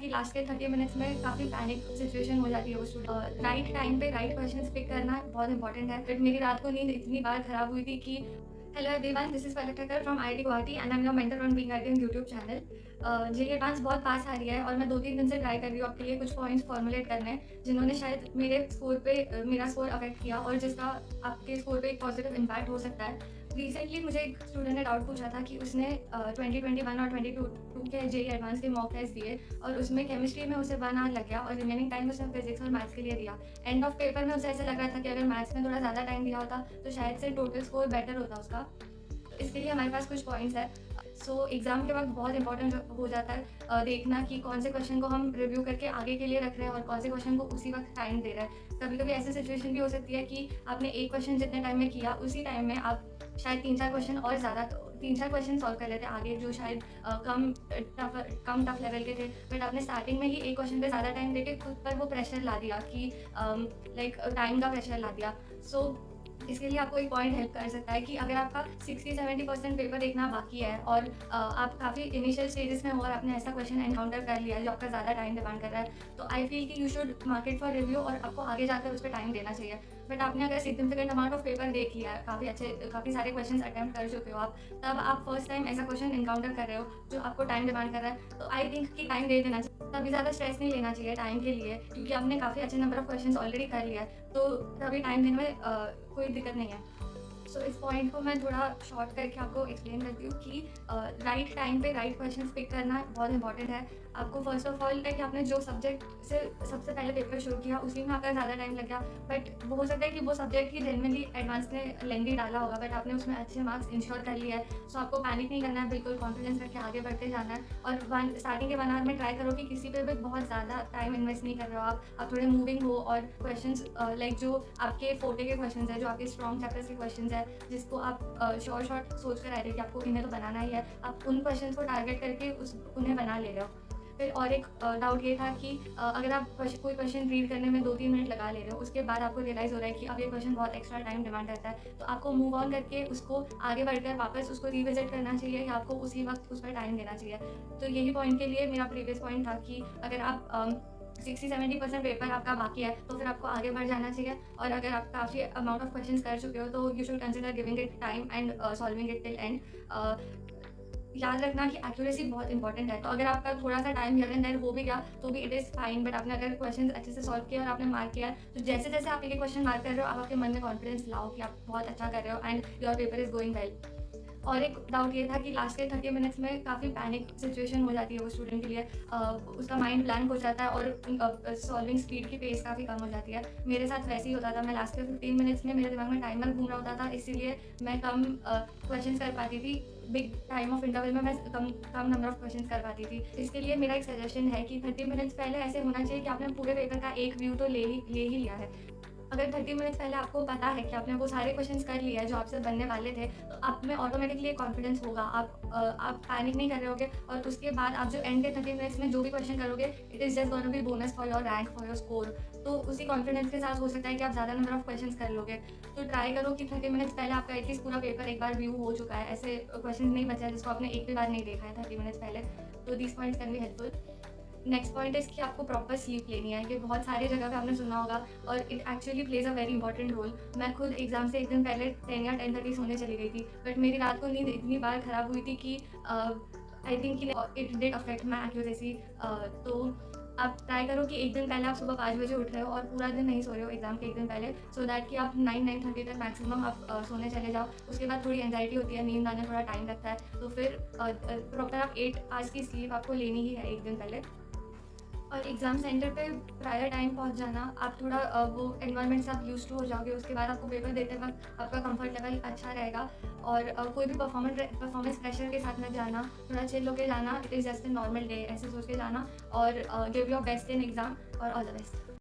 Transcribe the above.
कि लास्ट के 30 मिनट्स में काफ़ी पैनिक सिचुएशन हो जाती है वो स्टूडेंट। राइट टाइम पे राइट क्वेश्चंस पिक करना बहुत इंपॉर्टेंट है। बट मेरी रात को नींद इतनी बार खराब हुई थी कि hello everyone, this is Palak Thakkar from IIT Guwahati and I am your mentor on being IT YouTube channel. JEE advance बहुत पास आ रही है और मैं 2-3 दिन से ट्राई कर रही हूँ आपके लिए कुछ पॉइंट्स फॉर्मुलेट करने जिन्होंने शायद मेरे स्कोर पे मेरा स्कोर अफेक्ट किया और जिसका आपके स्कोर पे एक पॉजिटिव इम्पैक्ट हो सकता है। रिसेंटली मुझे एक स्टूडेंट ने डाउट पूछा था कि उसने 2021 और 22 के जेईई एडवांस के मॉक टेस्ट दिए और उसमें केमिस्ट्री में उसे 1 आवर लग गया और रिमेनिंग टाइम उसने फिजिक्स और मैथ्स के लिए दिया। एंड ऑफ पेपर में उसे ऐसा लग रहा था कि अगर मैथ्स में थोड़ा ज़्यादा टाइम दिया होता तो शायद से टोटल स्कोर बेटर होता उसका। इसके लिए हमारे पास कुछ पॉइंट्स है। सो एग्ज़ाम के वक्त बहुत इंपॉर्टेंट हो जाता है देखना कि कौन से क्वेश्चन को हम रिव्यू करके आगे के लिए रख रहे हैं और कौन से क्वेश्चन को उसी वक्त टाइम दे रहे हैं। कभी कभी ऐसी सिचुएशन भी हो सकती है कि आपने एक क्वेश्चन जितने टाइम में किया उसी टाइम में आप शायद 3-4 क्वेश्चन और ज़्यादा 3-4 क्वेश्चन सॉल्व कर लेते आगे जो शायद कम टफ लेवल के थे। बट आपने स्टार्टिंग में ही एक क्वेश्चन पे ज़्यादा टाइम देके खुद पर वो प्रेशर ला दिया कि लाइक टाइम का प्रेशर ला दिया। सो इसके लिए आपको एक पॉइंट हेल्प कर सकता है कि अगर आपका 60-70% पेपर देखना बाकी है और आप काफ़ी इनिशियल स्टेजेस में हो और आपने ऐसा क्वेश्चन एनकाउंटर कर लिया जो आपका ज़्यादा टाइम डिमांड कर रहा है, तो आई फील कि you should market for review और आपको आगे जाकर उस पर टाइम देना चाहिए। बट आपने अगर सिग्निफिकेंट अमाउंट ऑफ पेपर देख लिया है, काफ़ी सारे क्वेश्चन अटैम्प्ट कर चुके हो आप, तब आप फर्स्ट टाइम ऐसा क्वेश्चन एनकाउंटर कर रहे हो जो आपको टाइम डिमांड कर रहा है, तो आई थिंक कि टाइम दे देना चाहिए। तभी ज़्यादा स्ट्रेस नहीं लेना चाहिए टाइम के लिए क्योंकि आपने काफ़ी अच्छे नंबर ऑफ क्वेश्चन ऑलरेडी कर लिया है, तो तभी टाइम देने में कोई दिक्कत नहीं है। सो इस पॉइंट को मैं थोड़ा शॉर्ट करके आपको एक्सप्लेन करती हूँ कि राइट टाइम पे राइट क्वेश्चंस पिक करना बहुत इंपॉर्टेंट है। आपको फर्स्ट ऑफ ऑल कि आपने जो सब्जेक्ट से सबसे पहले पेपर शुरू किया उसी में आपका ज़्यादा टाइम लग गया, बट वो हो सकता है कि वो सब्जेक्ट ही जेनरली एडवांस ने लेंदी डाला होगा बट आपने उसमें अच्छे मार्क्स इंश्योर कर लिया है। सो आपको पैनिक नहीं करना है, बिल्कुल कॉन्फिडेंस रख के आगे बढ़ते जाना है और स्टार्टिंग के 1 आवर में ट्राई करो कि किसी पे भी बहुत ज़्यादा टाइम इन्वेस्ट नहीं कर रहे हो आप थोड़े मूविंग हो और क्वेश्चन लाइक जो आपके फोटे के क्वेश्चन है, जो आपके स्ट्रॉन्ग चैप्टर्स के क्वेश्चन है जिसको आप शॉर्ट सोच कर आए थे कि आपको इन्हें तो बनाना ही है, आप उन क्वेश्चन को टारगेट करके उन्हें बना ले रहे हो। फिर और एक डाउट ये था कि अगर आप कोई क्वेश्चन रीड करने में 2-3 मिनट लगा ले रहे हो, उसके बाद आपको रियलाइज़ हो रहा है कि अब ये क्वेश्चन बहुत एक्स्ट्रा टाइम डिमांड करता है, तो आपको मूव ऑन करके उसको आगे बढ़कर वापस उसको रिविजिट करना चाहिए या आपको उसी वक्त उस पर टाइम देना चाहिए। तो यही पॉइंट के लिए मेरा प्रीवियस पॉइंट था कि अगर आप 60-70% पेपर आपका बाकी है तो फिर आपको आगे बढ़ जाना चाहिए और अगर आप काफ़ी अमाउंट ऑफ क्वेश्चंस कर चुके हो तो you should consider giving it time and solving it till and. याद रखना कि एक्यूरेसी बहुत इंपॉर्टेंट है, तो अगर आपका थोड़ा सा टाइम हियर एंड देयर हो भी गया तो भी इट इज़ फाइन, बट आपने अगर क्वेश्चन अच्छे से सॉल्व किया और आपने मार्क किया तो जैसे जैसे आप एक क्वेश्चन मार्क कर रहे हो आप आपके मन में कॉन्फिडेंस लाओ कि आप बहुत अच्छा कर रहे हो and your paper is going well. और एक डाउट ये था कि लास्ट के 30 मिनट्स में काफ़ी पैनिक सिचुएशन हो जाती है वो स्टूडेंट के लिए, उसका माइंड ब्लैंक हो जाता है और सॉल्विंग स्पीड की पेस काफ़ी कम हो जाती है। मेरे साथ वैसे ही होता था, मैं लास्ट के 15 मिनट्स में मेरे दिमाग में टाइमर घूम रहा होता था, इसीलिए मैं कम क्वेश्चन कर पाती थी। बिग टाइम ऑफ इंटरवल में मैं कम नंबर ऑफ क्वेश्चन कर पाती थी। इसके लिए मेरा एक सजेशन है कि 30 मिनट्स पहले ऐसे होना चाहिए कि आपने पूरे पेपर का एक व्यू तो ले ही लिया है। अगर 30 मिनट्स पहले आपको पता है कि आपने वो सारे क्वेश्चंस कर लिए हैं जो आपसे बनने वाले थे, तो आप में ऑटोमेटिकली एक कॉन्फिडेंस होगा, आप पैनिक नहीं कर रहे होगे और उसके बाद आप जो एंड के 30 मिनट्स में जो भी क्वेश्चन करोगे it is just gonna be bonus for your rank, for your score. तो उसी कॉन्फिडेंस के साथ हो सकता है कि आप ज़्यादा नंबर ऑफ क्वेश्चन कर लोगे। तो ट्राई करो कि 30 मिनट्स पहले आपका एटलीस्ट पूरा पेपर एक बार व्यू हो चुका है, ऐसे क्वेश्चन नहीं बचा है जिसको आपने एक भी बार नहीं देखा है 30 मिनट्स पहले। तो this points can be helpful. Next point is कि आपको प्रॉपर स्लीप लेनी है। ये बहुत सारी जगह पे आपने सुना होगा और it actually plays a very important role. मैं खुद एग्जाम से एक दिन पहले 10 या 10:30 सोने चली गई थी, बट मेरी रात को नींद इतनी बार ख़राब हुई थी कि I think it did affect my accuracy. तो आप ट्राई करो कि एक दिन पहले आप सुबह 5 बजे उठ रहे हो और पूरा दिन नहीं सो रहे हो एग्जाम के एक दिन पहले, सो दैट कि आप 9-9:30 तक मैक्सिमम आप सोने चले जाओ। उसके बाद थोड़ी एंजाइटी होती है, नींद आने थोड़ा टाइम लगता है, तो फिर प्रॉपर आप 8 आवर्स की स्लीप आपको लेनी ही है एक दिन पहले। और एग्ज़ाम सेंटर पे प्रायर टाइम पहुंच जाना, आप थोड़ा वो एनवायरनमेंट से आप यूज़ टू हो जाओगे, उसके बाद आपको पेपर देते वक्त आपका कंफर्ट लेवल अच्छा रहेगा और कोई भी परफॉर्मेंस प्रेशर के साथ मत जाना, थोड़ा चिल होके जाना, it is just a normal day ऐसे सोच के जाना और give your best in exam और ऑल द बेस्ट।